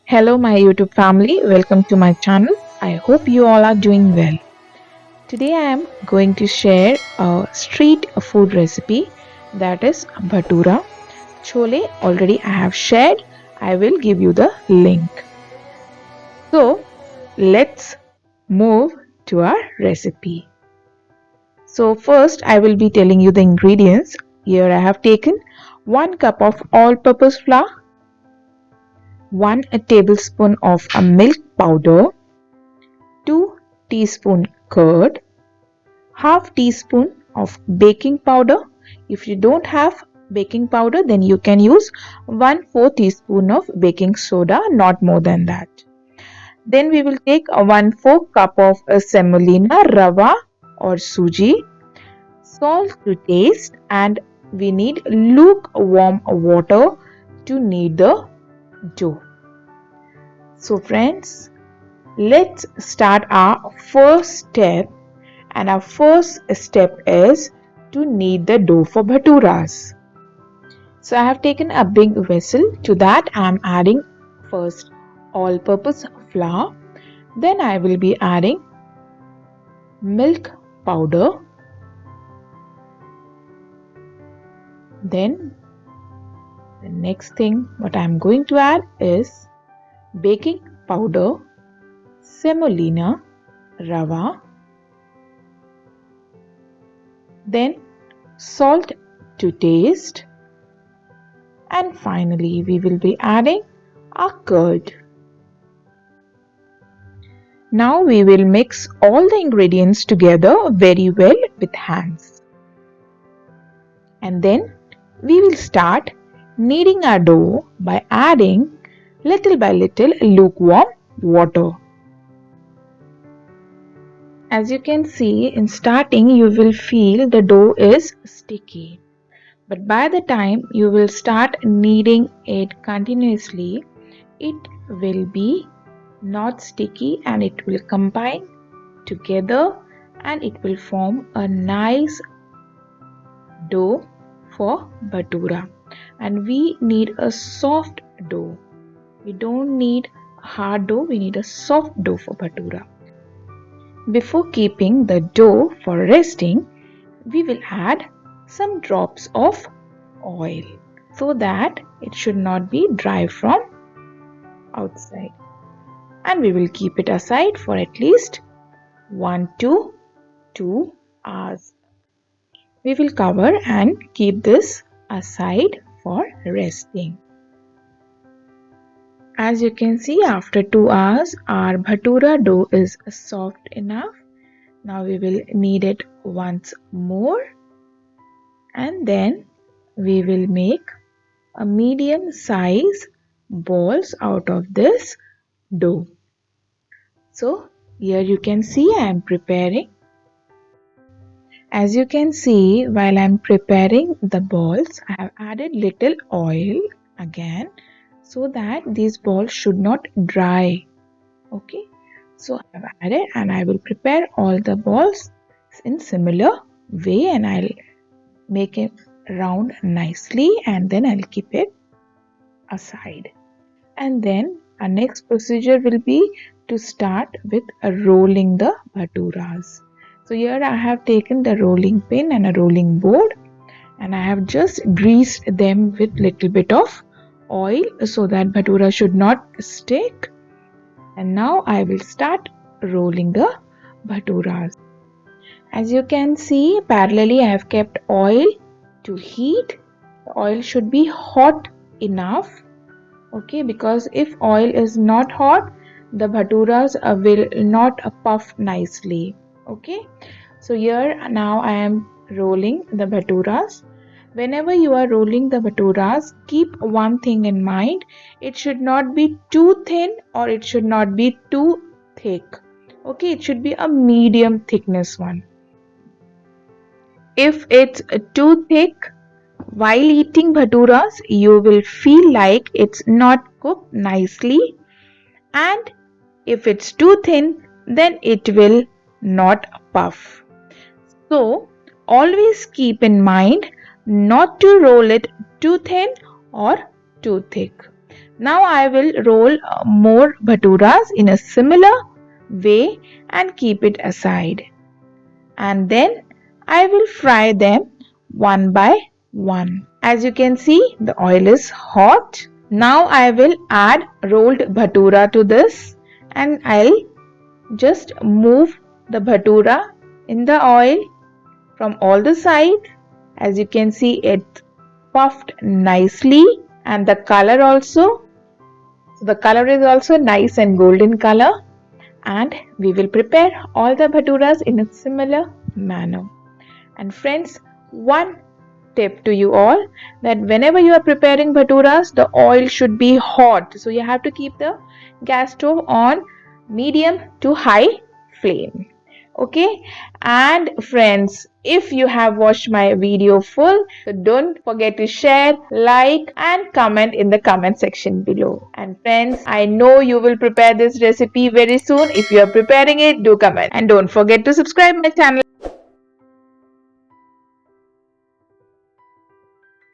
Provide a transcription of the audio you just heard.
Hello, my YouTube family. Welcome to my channel. I hope you all are doing well. Today, I am going to share a street food recipe that is bhatura. Chole already I have shared. I will give you the link. So, let's move to our recipe. So, first, I will be telling you the ingredients. Here, I have taken 1 cup of all purpose flour, 1 tablespoon of milk powder, 2 teaspoon curd, half teaspoon of baking powder. If you don't have baking powder, then you can use 1/4 teaspoon of baking soda, not more than that. Then we will take a 1/4 cup of semolina rava or suji, salt to taste, and we need lukewarm water to knead the dough. So friends, let's start our first step, and our first step is to knead the dough for bhaturas. So I have taken a big vessel. To that I am adding first all purpose flour, then I will be adding milk powder, then the next thing what I am going to add is baking powder, semolina rava, then salt to taste, and finally we will be adding our curd. Now we will mix all the ingredients together very well with hands. And then we will start kneading our dough by adding little by little lukewarm water. As you can see, in starting you will feel the dough is sticky. But by the time you will start kneading it continuously, it will be not sticky and it will combine together and it will form a nice dough for bhatura. And we need a soft dough. We don't need hard dough, we need a soft dough for bhatura. Before keeping the dough for resting, we will add some drops of oil so that it should not be dry from outside. And we will keep it aside for at least 1 to 2 hours. We will cover and keep this aside for resting. As you can see, after 2 hours, our bhatura dough is soft enough. Now we will knead it once more, and then we will make a medium size balls out of this dough. So here you can see I am preparing. As you can see, while I am preparing the balls, I have added little oil again so that these balls should not dry. Okay, so I have added and I will prepare all the balls in similar way, and I'll make it round nicely and then I'll keep it aside. And then our next procedure will be to start with rolling the bhaturas. So here I have taken the rolling pin and a rolling board, and I have just greased them with little bit of oil so that bhatura should not stick. And now I will start rolling the bhaturas. As you can see, parallelly I have kept oil to heat. The oil should be hot enough, okay, because if oil is not hot, the bhaturas will not puff nicely. Okay, so here now I am rolling the bhaturas. Whenever you are rolling the bhaturas, keep one thing in mind: it should not be too thin or it should not be too thick. Okay, it should be a medium thickness one. If it's too thick, while eating bhaturas, you will feel like it's not cooked nicely, and if it's too thin, then it will not puff. So, always keep in mind not to roll it too thin or too thick. Now I will roll more bhaturas in a similar way and keep it aside. And then I will fry them one by one. As you can see, the oil is hot. Now I will add rolled bhatura to this and I'll just move the bhatura in the oil from all the sides. As you can see, it puffed nicely and the color also. So the color is also nice and golden color, and we will prepare all the bhaturas in a similar manner. And friends, one tip to you all, that whenever you are preparing bhaturas, the oil should be hot. So you have to keep the gas stove on medium to high flame. Okay, and friends, if you have watched my video full, so don't forget to share, like and comment in the comment section below. And friends, I know you will prepare this recipe very soon. If you are preparing it, do comment and don't forget to subscribe my channel.